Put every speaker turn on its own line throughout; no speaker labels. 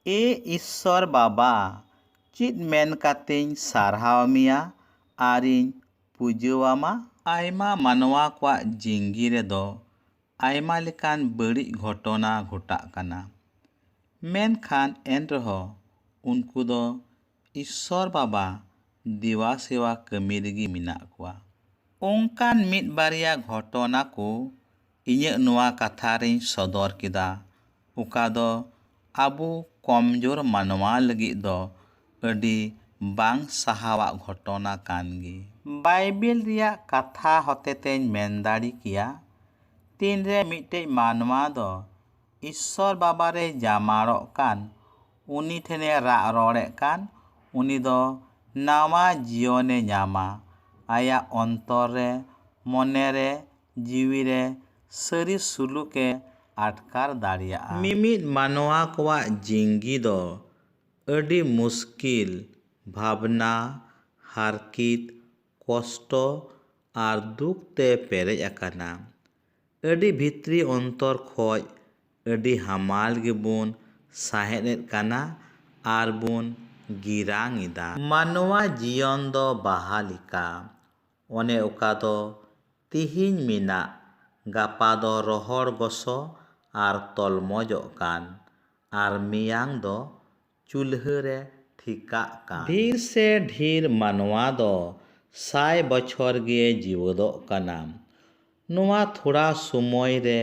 ए ईश्वर बाबा चेद main कातें सारहाव मिया arene पुजोवामा। Aima मानवा को जिंगी रेदो आयमा लेकान बड़ी घटना घटा काना। मेनखान एनरहो उनको दो ईश्वर बाबा दिवा सेवा कमी रेगी मिना कुआ। ओंकान मिद बारिया घटना को इᱧᱟᱹᱜ ᱱᱚᱣᱟ ᱠᱟᱛᱷᱟ ᱨᱤᱧ ᱥᱚᱫᱚᱨ ᱠᱮᱫᱟ ᱚᱠᱟ ᱫᱚ ᱟᱵᱚ ᱠᱚᱢᱡᱳᱨ ᱢᱟᱱᱣᱟ ᱞᱟᱹᱜᱤᱫ ᱫᱚ ᱟᱹᱰᱤ ᱵᱟᱝ ᱥᱟᱦᱟᱣᱟᱜ ᱜᱷᱚᱴᱚᱱᱟ ᱠᱟᱱ ᱜᱮ᱾ ᱵᱟᱭᱵᱮᱞ ᱨᱮᱭᱟᱜ ᱠᱟᱛᱷᱟ ᱦᱚᱛᱮᱛᱮᱧ ᱢᱮᱱ ᱫᱟᱲᱮ ᱠᱮᱭᱟ ᱛᱤᱱᱨᱮ ᱢᱤᱫᱴᱮᱡ ᱢᱟᱱᱣᱟ ᱫᱚ ᱤᱥᱥᱚᱨ ᱵᱟᱵᱟᱨᱮ ᱡᱟᱢᱟᱲᱚᱜ ᱠᱟᱱ ᱩᱱᱤ ᱴᱷᱮᱱᱮ ᱨᱟᱜ ᱨᱚᱲᱮᱫ ᱠᱟᱱ ᱩᱱᱤ ᱫᱚ ᱱᱟᱣᱟ ᱡᱤᱭᱚᱱᱮ ᱧᱟᱢᱟ ᱟᱭᱟᱜ ᱚᱱᱛᱚᱨ ᱨᱮ ᱢᱚᱱᱮ ᱨᱮ ᱡᱤᱣᱤ ᱨᱮ ᱥᱟᱹᱨᱤ ᱥᱩᱞᱩᱠᱮ ᱟᱴᱠᱟᱨ ᱫᱟᱲᱮᱭᱟᱜᱼᱟ᱾ ᱢᱤᱢᱤᱫ ᱢᱟᱱᱣᱟ ᱠᱚᱣᱟᱜ ᱡᱤᱝᱜᱤ ᱫᱚ ᱟᱹᱰᱤ ᱢᱩᱥᱠᱤᱞ ᱵᱷᱟᱵᱽᱱᱟ ᱦᱟᱨᱠᱤᱛ ᱠᱚᱥᱴᱚ ᱟᱨ ᱫᱩᱠ ᱛᱮ ᱯᱮᱨᱮᱡ ᱟᱠᱟᱱᱟ᱾ ᱟᱹᱰᱤ ᱵᱷᱤᱛᱨᱤ ᱚᱱᱛᱚᱨ ᱠᱷᱚᱡ ᱟᱹᱰᱤ ᱦᱟᱢᱟᱞ ᱜᱮᱵᱚᱱ ᱥᱟᱦᱮᱫ ᱠᱟᱱᱟ ᱟᱨ ᱵᱚᱱ ᱜᱤᱨᱟᱝ ᱮᱫᱟ᱾ ᱢᱟᱱᱣᱟ ᱡᱤᱭᱚᱱ ᱫᱚ ᱵᱟᱦᱟ ᱞᱮᱠᱟ ᱚᱱᱮ ᱚᱠᱟ ᱫᱚ ᱛᱤᱦᱤᱧ ᱢᱮᱱᱟᱜ ᱜᱟᱯᱟ ᱫᱚ ᱨᱚᱦᱚᱲ ᱜᱚᱥᱚ ᱟᱨ ᱛᱚᱞᱢᱚᱡᱚᱜ ᱠᱟᱱ ᱟᱨ ᱢᱮᱭᱟᱝ ᱫᱚ ᱪᱩᱞᱦᱟᱹ ᱨᱮ ᱴᱷᱤᱠᱟᱜ ᱠᱟᱱ᱾ ᱰᱷᱤᱨ ᱥᱮ ᱰᱷᱤᱨ ᱢᱟᱱᱣᱟ ᱫᱚ 100 বছর ᱜᱮ ᱡᱤᱣᱮᱫᱚᱜ ᱠᱟᱱᱟ᱾ ᱱᱚᱣᱟ ᱛᱷᱚᱲᱟ ᱥᱚᱢᱚᱭ ᱨᱮ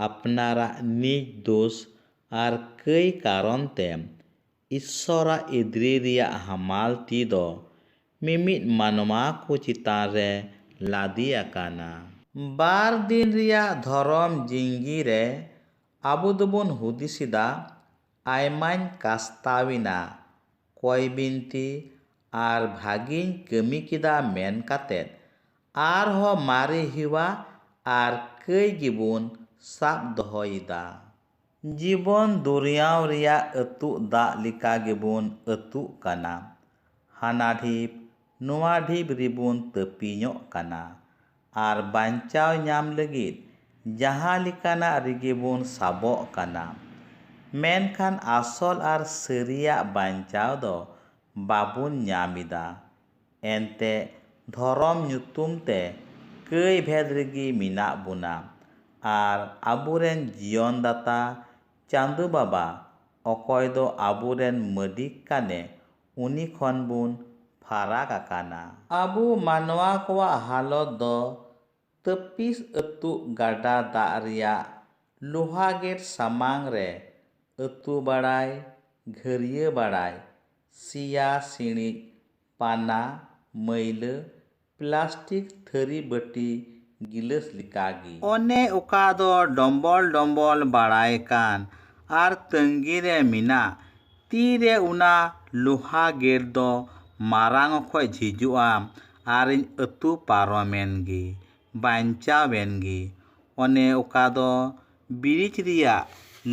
ᱟᱯᱱᱟᱨᱟᱜ ᱱᱤᱡ ᱫᱳᱥ ᱟᱨ ᱠᱟᱹᱭ ᱠᱟᱨᱚᱱ ᱛᱮ ᱤᱥᱥᱚᱨᱟᱜ ᱤᱫᱨᱤ ᱨᱮᱭᱟᱜ ᱦᱟᱢᱟᱞ ᱛᱤ ᱫᱚ ᱢᱤᱢᱤᱫ ᱢᱟᱱᱣᱟ ᱠᱚ ᱪᱮᱛᱟᱱ ᱨᱮ ᱞᱟᱫᱮ ᱟᱠᱟᱱᱟ᱾ ᱵᱟᱨ ᱫᱤᱱ ᱨᱮᱭᱟᱜ ᱫᱷᱚᱨᱚᱢ ᱡᱤᱝᱜᱤ ᱨᱮ ᱟᱵᱚ ᱫᱚᱵᱚᱱ ᱦᱩᱫᱤᱥᱮᱫᱟ ᱟᱭᱢᱟᱧ ᱠᱟᱥᱛᱟᱣᱤᱱᱟ ᱠᱚᱭ ᱵᱤᱱᱛᱤ ᱟᱨ ᱵᱷᱟᱜᱤᱧ ᱠᱟᱹᱢᱤ ᱠᱮᱫᱟ ᱢᱮᱱ ᱠᱟᱛᱮᱫ ᱟᱨᱦᱚᱸ ᱢᱟᱨᱮ ᱦᱮᱣᱟ ᱟᱨ ᱠᱟᱹᱭ ᱜᱮᱵᱚᱱ ᱥᱟᱵ ᱫᱚᱦᱚᱭᱮᱫᱟ᱾ ᱡᱤᱵᱚᱱ ᱫᱚᱨᱭᱟᱣ ᱨᱮᱭᱟᱜ ᱟᱹᱛᱩᱜ ᱫᱟᱜ ᱞᱮᱠᱟ ᱜᱮᱵᱚᱱ ᱟᱹᱛᱩᱜ ᱠᱟᱱᱟ᱾ ᱦᱟᱱᱟ ᱰᱷᱤᱯ ᱱᱚᱣᱟ ᱰᱷᱤᱯ ᱨᱮᱵᱚᱱ ᱛᱟᱹᱯᱤᱧᱚᱜ ᱠᱟᱱᱟ ᱟᱨ ᱵᱟᱧᱪᱟᱣ ᱧᱟᱢ ᱞᱟᱹᱜᱤᱫ ᱡᱟᱦᱟᱸ ᱞᱮᱠᱟᱱᱟᱜ ᱨᱮᱜᱮ ᱵᱚᱱ ᱥᱟᱵᱚᱜ ᱠᱟᱱᱟ᱾ ᱢᱮᱱᱠᱷᱟᱱ ᱟᱥᱚᱞ ᱟᱨ ᱥᱟᱹᱨᱤᱭᱟᱜ ᱵᱟᱧᱪᱟᱣ ᱫᱚ ᱵᱟᱵᱚᱱ ᱧᱟᱢ ᱮᱫᱟ᱾ ᱮᱱᱛᱮᱫ ᱫᱷᱚᱨᱚᱢ ᱧᱩᱛᱩᱢ te ᱠᱟᱹᱭ ᱵᱷᱮᱫ ᱨᱮᱜᱮ ᱢᱮᱱᱟᱜ ᱵᱚᱱᱟ ᱟᱨ ᱟᱵᱚᱨᱮᱱ ᱡᱤᱭᱚᱱ ᱫᱟᱛᱟ ᱪᱟᱸᱫᱳ ᱵᱟᱵᱟ ᱚᱠᱚᱭ ᱫᱚ ᱟᱵᱚᱨᱮᱱ ᱢᱟᱹᱞᱤᱠ ᱠᱟᱱᱮ ᱩᱱᱤ ᱠᱷᱚᱱ ᱵᱚᱱ ᱯᱷᱟᱨᱟᱠ ᱟᱠᱟᱱᱟ᱾ ᱟᱵᱚ ᱢᱟᱱᱣᱟ ᱠᱚᱣᱟᱜ ᱦᱟᱞᱚᱛ ᱫᱚ ᱛᱟᱹᱯᱤᱥ ᱟᱹᱛᱩᱜ ᱜᱟᱰᱟ ᱫᱟᱜ ᱨᱮᱭᱟᱜ ᱞᱳᱦᱟ ᱜᱮᱴ ᱥᱟᱢᱟᱝ ᱨᱮ ᱟᱹᱛᱩ ᱵᱟᱲᱟᱭ ᱜᱷᱟᱹᱨᱭᱟᱹ ᱵᱟᱲᱟᱭ ᱥᱤᱭᱟ ᱥᱤᱬᱤᱡ ᱯᱟᱱᱟ ᱢᱟᱹᱭᱞᱟᱹ ᱯᱞᱟᱥᱴᱤᱠ ᱛᱷᱟᱹᱨᱤ ᱵᱟᱹᱴᱤ ᱜᱤᱞᱟᱹᱥ ᱞᱮᱠᱟᱜᱮ᱾ ᱚᱱᱮ ᱚᱠᱟ ᱫᱚ ᱰᱚᱢᱵᱚᱞ ᱰᱚᱢᱵᱚᱞ ᱵᱟᱲᱟᱭ ᱠᱟᱱ ᱟᱨ ᱛᱟᱺᱜᱤ ᱨᱮ ᱢᱮᱱᱟᱜ ᱛᱤᱨᱮ ᱚᱱᱟ ᱞᱳᱦᱟ ᱜᱮᱴ ᱫᱚ ᱢᱟᱨᱟᱝ ᱚᱠᱚᱡ ᱡᱷᱤᱡᱚᱜᱼᱟ ᱟᱨᱤᱧ ᱟᱹᱛᱩ ᱯᱟᱨᱚᱢᱮᱱ ᱜᱮ ᱵᱟᱧᱪᱟᱣᱮᱱ ᱜᱮ᱾ ᱚᱱᱮ ᱚᱠᱟ ᱫᱚ ᱵᱨᱤᱡᱽ ᱨᱮᱭᱟᱜ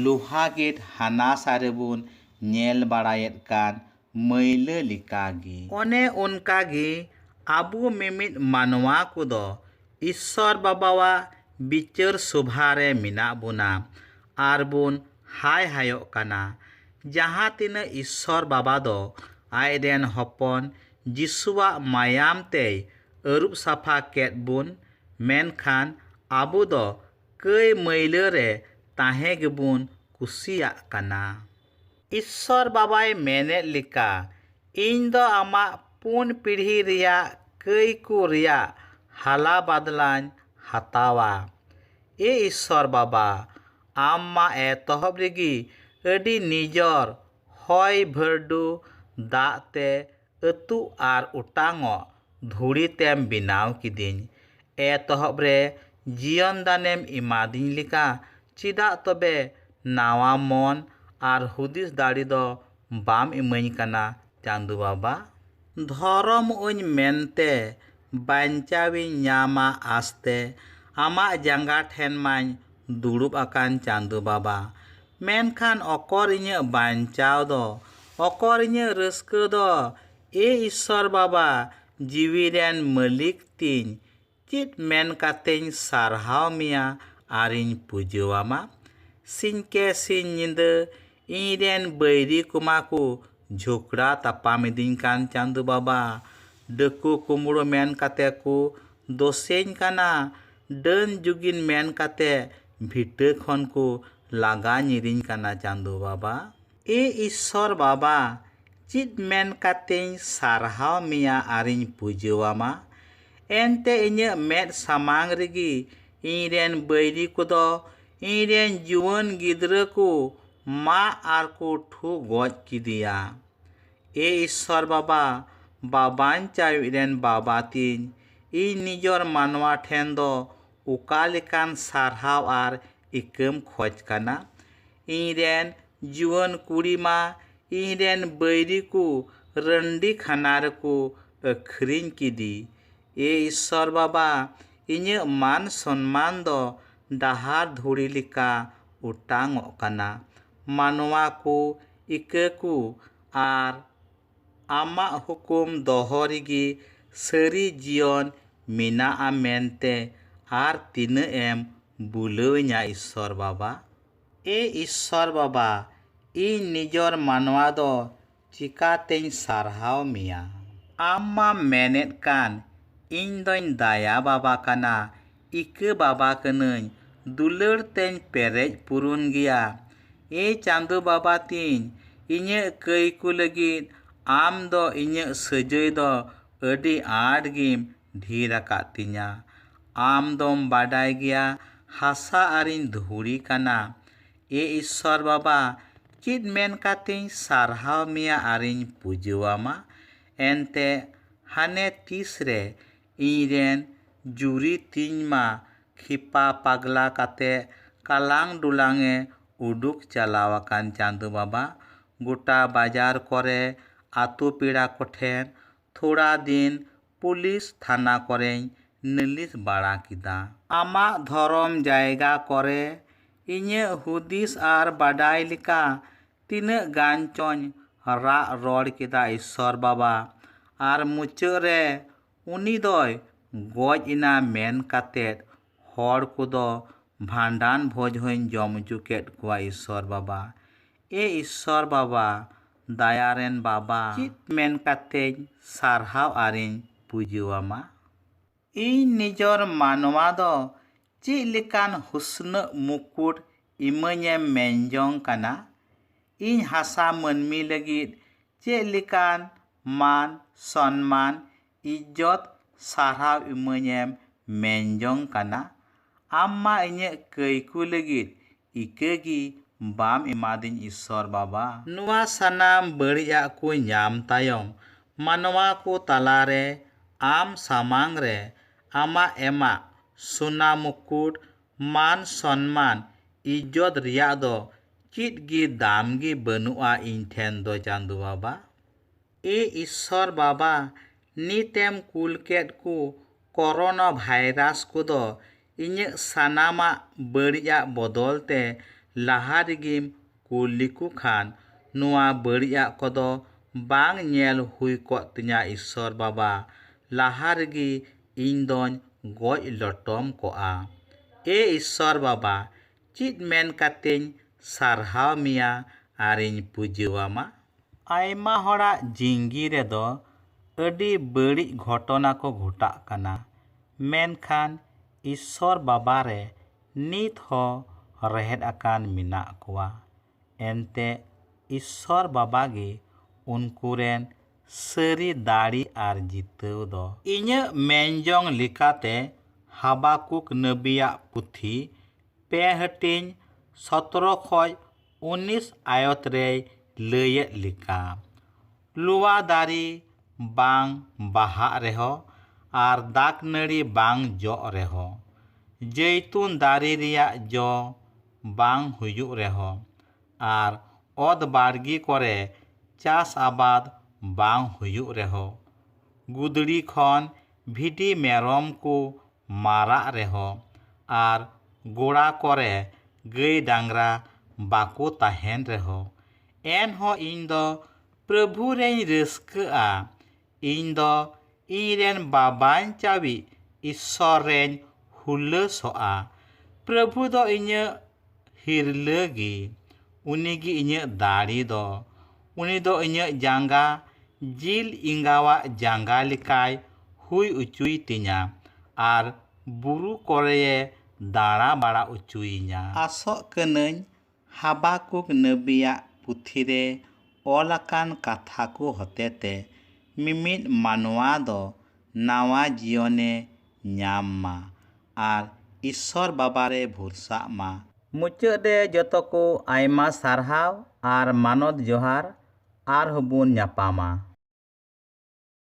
ᱞᱳᱦᱟ ᱜᱮᱴ ᱦᱟᱱᱟ ᱥᱟ ᱨᱮᱵᱚᱱ ᱧᱮᱞ ᱵᱟᱲᱟᱭᱮᱫ ᱠᱟᱱ ᱢᱟᱹᱭᱞᱟᱹ ᱞᱮᱠᱟᱜᱮ᱾ ᱚᱱᱮ ᱚᱱᱠᱟᱜᱮ ᱟᱵᱚ ᱢᱤᱢᱤᱫ ᱢᱟᱱᱣᱟ ᱠᱚᱫᱚ ᱤᱥᱥᱚᱨ ᱵᱟᱵᱟᱣᱟᱜ ᱵᱤᱪᱟᱹᱨ ᱥᱚᱵᱷᱟ ᱨᱮ ᱢᱮᱱᱟᱜ ᱵᱚᱱᱟ ᱟᱨ ᱵᱚᱱ ᱦᱟᱭ ᱦᱟᱭᱚᱜ ᱠᱟᱱᱟ᱾ ᱡᱟᱦᱟᱸ ᱛᱤᱱᱟᱹᱜ ᱤᱥᱥᱚᱨ ᱵᱟᱵᱟ ᱫᱚ ᱟᱡᱨᱮᱱ ᱦᱚᱯᱚᱱ ᱡᱤᱥᱩᱣᱟᱜ ᱢᱟᱭᱟᱢ ᱛᱮᱭ ᱟᱹᱨᱩᱵ ᱥᱟᱯᱷᱟ ᱠᱮᱫ ᱵᱚᱱ ᱢᱮᱱᱠᱷᱟᱱ ᱟᱵᱚ ᱫᱚ ᱠᱟᱹᱭ ᱢᱟᱹᱭᱞᱟᱹ ᱨᱮ ᱛᱟᱦᱮᱸ ᱜᱮᱵᱚᱱ ᱠᱩᱥᱤᱭᱟᱜ ᱠᱟᱱᱟ᱾ ᱤᱥᱥᱚᱨ ᱵᱟᱵᱟᱭ ᱢᱮᱱᱮᱫ ᱞᱮᱠᱟ ᱤᱧ ᱫᱚ ᱟᱢᱟᱜ 4 ᱯᱤᱲᱦᱤ ᱨᱮᱭᱟᱜ ᱠᱟᱹᱭ ᱠᱚ ᱨᱮᱭᱟᱜ ᱦᱟᱞᱟ ᱵᱟᱫᱞᱟᱧ ᱦᱟᱛᱟᱣᱟ᱾ ᱮ ᱤᱥᱥᱚᱨ ᱵᱟᱵᱟ ᱟᱢ ᱢᱟ ᱮᱛᱚᱦᱚᱵ ᱨᱮᱜᱮ ᱟᱹᱰᱤ ᱱᱤᱡᱚᱨ ᱦᱚᱭ ᱵᱷᱟᱹᱨᱰᱩ ᱫᱟᱜ ᱛᱮ ᱟᱹᱛᱩᱜ ᱟᱨ ᱚᱴᱟᱝᱚᱜ ᱫᱷᱩᱲᱤ ᱛᱮᱢ ᱵᱮᱱᱟᱣ ᱠᱤᱫᱤᱧ᱾ ᱮᱛᱚᱦᱚᱵ ᱨᱮ ᱡᱤᱭᱚᱱ ᱫᱟᱱᱮᱢ ᱮᱢᱟᱫᱤᱧ ᱞᱮᱠᱟ ᱪᱮᱫᱟᱜ ᱛᱚᱵᱮ ᱱᱟᱣᱟ ᱢᱚᱱ ᱟᱨ ᱦᱩᱫᱤᱥ ᱫᱟᱲᱮ ᱫᱚ ᱵᱟᱢ ᱤᱢᱟᱹᱧ ᱠᱟᱱᱟ ᱪᱟᱸᱫᱳ ᱵᱟᱵᱟ? ᱫᱷᱚᱨᱚᱢᱚᱜᱼᱟᱹᱧ ᱢᱮᱱᱛᱮ ᱵᱟᱧᱪᱟᱣᱤᱧ ᱧᱟᱢᱟ ᱟᱥᱛᱮ ᱟᱢᱟᱜ ᱡᱟᱸᱜᱟ ᱴᱷᱮᱱ ᱢᱟᱧ ᱫᱩᱲᱩᱵ ᱟᱠᱟᱱ ᱪᱟᱸᱫᱳ ᱵᱟᱵᱟ᱾ ᱢᱮᱱᱠᱷᱟᱱ ᱚᱠᱚᱨ ᱤᱧᱟᱹᱜ ᱵᱟᱧᱪᱟᱣ ᱫᱚ ᱚᱠᱚᱨ ᱤᱧᱟᱹᱜ ᱨᱟᱹᱥᱠᱟᱹ ᱫᱚ ᱮ ᱤᱥᱥᱚᱨ ᱵᱟᱵᱟ ᱡᱤᱣᱤ ᱨᱮᱱ ᱢᱟᱹᱞᱤᱠ ᱛᱤᱧ ᱪᱮᱫ ᱢᱮᱱ ᱠᱟᱛᱮᱧ ᱥᱟᱨᱦᱟᱣ ᱢᱮᱭᱟ ᱟᱨᱤᱧ ᱯᱩᱡᱟᱹᱣᱟᱢᱟ? ᱥᱤᱧᱠᱮ ᱥᱤᱧ ᱧᱤᱫᱟᱹ ᱤᱧᱨᱮᱱ ᱵᱟᱹᱭᱨᱤ ᱠᱚᱢᱟ ᱠᱚ ᱡᱷᱚᱜᱽᱲᱟ ᱛᱟᱯᱟᱢᱤᱫᱤᱧ ᱠᱟᱱ ᱪᱟᱸᱫᱳ ᱵᱟᱵᱟ, ᱰᱟᱹᱠᱩ ᱠᱩᱢᱲᱳ ᱢᱮᱱ ᱠᱟᱛᱮ ᱠᱚ ᱫᱳᱥᱮᱧ ᱠᱟᱱᱟ, ᱰᱟᱹᱱ ᱡᱩᱜᱤᱱ ᱢᱮᱱ ᱠᱟᱛᱮ ᱵᱷᱤᱴᱟᱹ ᱠᱷᱚᱱ ᱠᱚ ᱞᱟᱜᱟ ᱧᱤᱨᱤᱧ ᱠᱟᱱᱟ ᱪᱟᱸᱫᱳ ᱵᱟᱵᱟ। ᱤᱥᱥᱚᱨ ᱵᱟᱵᱟ, ᱪᱮᱫ ᱢᱮᱱ ᱠᱟᱛᱮᱧ ᱥᱟᱨᱦᱟᱣ ᱢᱮᱭᱟ ᱟᱨᱤᱧ ᱯᱩᱡᱟᱹᱣᱟᱢᱟ? ᱮᱱᱛᱮ ᱤᱧᱟᱹᱜ ᱢᱮᱫ ᱥᱟᱢᱟᱝ ᱨᱮᱜᱮ ᱤᱧᱨᱮᱱ ᱵᱟᱹᱭᱨᱤ ᱠᱚᱫᱚ ᱤᱧᱨᱮᱱ ᱡᱩᱣᱟᱹᱱ ᱜᱤᱫᱽᱨᱟᱹ ᱠᱚ ᱢᱟᱜ ᱟᱨ ᱠᱚ ᱴᱷᱩ ᱜᱚᱡ ᱠᱮᱫᱮᱭᱟ। ᱤᱥᱥᱚᱨ ᱵᱟᱵᱟ, ᱵᱟᱵᱟᱧᱪᱟᱣᱤᱡ ᱨᱮᱱ ᱵᱟᱵᱟ ᱛᱤᱧ, ᱤᱧ ᱱᱤᱡᱚᱨ ᱢᱟᱱᱣᱟ ᱴᱷᱮᱱ ᱫᱚ ᱚᱠᱟ ᱞᱮᱠᱟᱱ ᱥᱟᱨᱦᱟᱣ ᱟᱨ ᱤᱠᱟᱹᱢ ᱠᱷᱚᱡ ᱠᱟᱱᱟ? ᱤᱧᱨᱮᱱ ᱡᱩᱣᱟᱹᱱ ᱠᱩᱲᱤ ᱢᱟ ᱤᱧᱨᱮᱱ ᱵᱟᱹᱭᱨᱤ ᱠᱚ ᱨᱟᱺᱰᱤ ᱠᱷᱟᱱᱟ ᱨᱮᱠᱚ ᱟᱹᱠᱷᱨᱤᱧ ᱠᱮᱫᱮ। ᱤᱥᱥᱚᱨ ᱵᱟᱵᱟ, ᱤᱧᱟᱹᱜ ᱢᱟᱱ ᱥᱚᱱᱢᱟᱱ ᱫᱚ ᱰᱟᱦᱟᱨ ᱫᱷᱩᱲᱤ ᱞᱮᱠᱟ ᱚᱴᱟᱝᱚᱜ ᱠᱟᱱᱟ। ᱢᱟᱱᱣᱟ ᱠᱚ ᱤᱠᱟᱹ ᱠᱚ ᱟᱨ ᱟᱢᱟᱜ ᱦᱩᱠᱩᱢ ᱫᱚᱦᱚ ᱨᱮᱜᱮ ᱥᱟᱹᱨᱤ ᱡᱤᱭᱚᱱ ᱢᱮᱱᱟᱜᱼᱟ ᱢᱮᱱᱛᱮ ᱟᱨ ᱛᱤᱱᱟᱹᱜ ᱮᱢ ᱵᱩᱞᱟᱹᱣᱤᱧᱟ ᱤᱥᱥᱚᱨ ᱵᱟᱵᱟ? ᱤᱥᱥᱚᱨ ᱵᱟᱵᱟ, ᱤᱧ ᱱᱤᱡᱚᱨ ᱢᱟᱱᱣᱟ ᱫᱚ ᱪᱤᱠᱟᱹᱛᱤᱧ ᱥᱟᱨᱦᱟᱣ ᱢᱮᱭᱟ? ᱟᱢ ᱢᱟᱢ ᱢᱮᱱᱮᱫ ᱠᱟᱱ ᱤᱧ ᱫᱚᱧ ᱫᱟᱭᱟ ᱵᱟᱵᱟ ᱠᱟᱱᱟ, ᱤᱠᱟᱹ ᱵᱟᱵᱟ ᱠᱟᱹᱱᱟᱹᱧ, ᱫᱩᱞᱟᱹᱲ ᱛᱮᱧ ᱯᱮᱨᱮᱡ ᱯᱩᱨᱩᱱ ᱜᱮᱭᱟ। ᱪᱟᱸᱫᱳ ᱵᱟᱵᱟ ᱛᱤᱧ, ᱤᱧᱟᱹᱜ ᱠᱟᱹᱭ ᱠᱚ ᱞᱟᱹᱜᱤᱫ ᱟᱢ ᱫᱚ ᱤᱧᱟᱹᱜ ᱥᱟᱹᱡᱟᱹᱭ ᱫᱚ ᱟᱹᱰि ᱟᱸᱴ ᱜᱮᱢ ᱰᱷᱮᱨ ᱟᱠᱟᱫ ᱛᱤᱧᱟ। ᱟᱢ दम बाडाय गया हासा आरिन धूड़ी काना। ईश्वर बाबा चेद मेन कातें सारहाव मिया आरिन पुजवामा एनते हाने तीसरे इरेन जुरी तीनमा खिपा पगला काते कालांग डुलांगे उडुक चलावाकान चांदू बाबा गोटा बाजार करे आतु पीड़ा कोठेन थोड़ा दिन पुलिस थाना करे नलिस बाड़ा किदा। आमा धरम जायगा करे इnye हुदिस आर बाडाय लिका तीना गांचों रा रोड किदा ईश्वर बाबा आर मुचारे उनी दोय गज इना मेन कातेत हर कुदो भांडान भोज होइन जम जुकेट कुआ ईश्वर बाबा। ईश्वर बाबा दायारेन बाबा चित मेन कातें सारहाव आरिन पुजुआमा। निजर मानवा दो चेद लेकान हुस्न मुकुट इमाnye मेनजों काना। इन हासा मनमी लगित चेद लेकान मान सम्मान इज्जत सारहाव इमाnye मेनजों काना। आम्मा इnye कईकु लगित इकेगी बाम इमादिन ईश्वर बाबा। नुआ सनाम बड़िया को न्याम तायम मानवा को तलारे आम सामांग रे आमा एमा सोना मुकुट मान सम्मान इज्जत रिया दो चित गी दाम गी बनुआ इन ठेन दो चांदू बाबा। ईश्वर बाबा नीतेम कुलकेट को कोरोना भाइरास को दो इnye सनामा बड़िया बदलते लहार गिम कुलिकु खान नुआ बड़िया को दो बांग नेल हुई को तिnya ईश्वर बाबा लहार गी इन दोन गज लटम कोआ। ईश्वर बाबा चित मेन कातें सारहाव मिया आरिन पुजवामा। आयमा होड़ा जिंगी रे दो अडी बड़ी घटना को घटा काना मेनखान ईश्वर बाबा रे नित हो रहेद आकान मिना कुआ एनते ईश्वर बाबा गे उनकुरेन सरी दाड़ी आर जितव दो। इnye मेनजों लिकाते हाबाकुक नबिया पुथी पे हटिन 17 खज 19 आयत रे लयेद लिका लुआ दारी बांग बाहा रेहो आर दाक नड़ी बांग जो रेहो जैतून दारी रिया जो बांग हुयु रेहो आर ओद बाड़गी करे चास आबाद बांग हुयु रेहो गुदड़ी खन भिडी मेरम को मारा रेहो आर गोड़ा करे गई डांगरा बाको ताहेन रेहो एन हो इन दो प्रभु रेन रस्कआ इन दो इरेन बाबान चाबी ईश्वर रेन हुलसोआ प्रभु दो इnye हिरलगी उनीगी इᱧाᱹᱜ दाढ़ी दो उनी दो इᱧाᱹᱜ जांगा जिल इंगावाग जांगा लेकाय हुई उचुई तिᱧा आर बुरु कोरेये दाड़ा बाड़ा उचुइᱧा। आसोग कनाኝ हाबाकुक नबीयाग पुथिरे ऑल आकान कथा को हतेते मिमिद मानवा दो नावा जीवने ᱧᱟᱢ मा आर ईश्वर बाबारे भरसाग मा। मुचाद रे जतो को आयमा सारहाव आर मानद जोहार आर हबुन ᱧᱟᱯᱟᱢᱟ।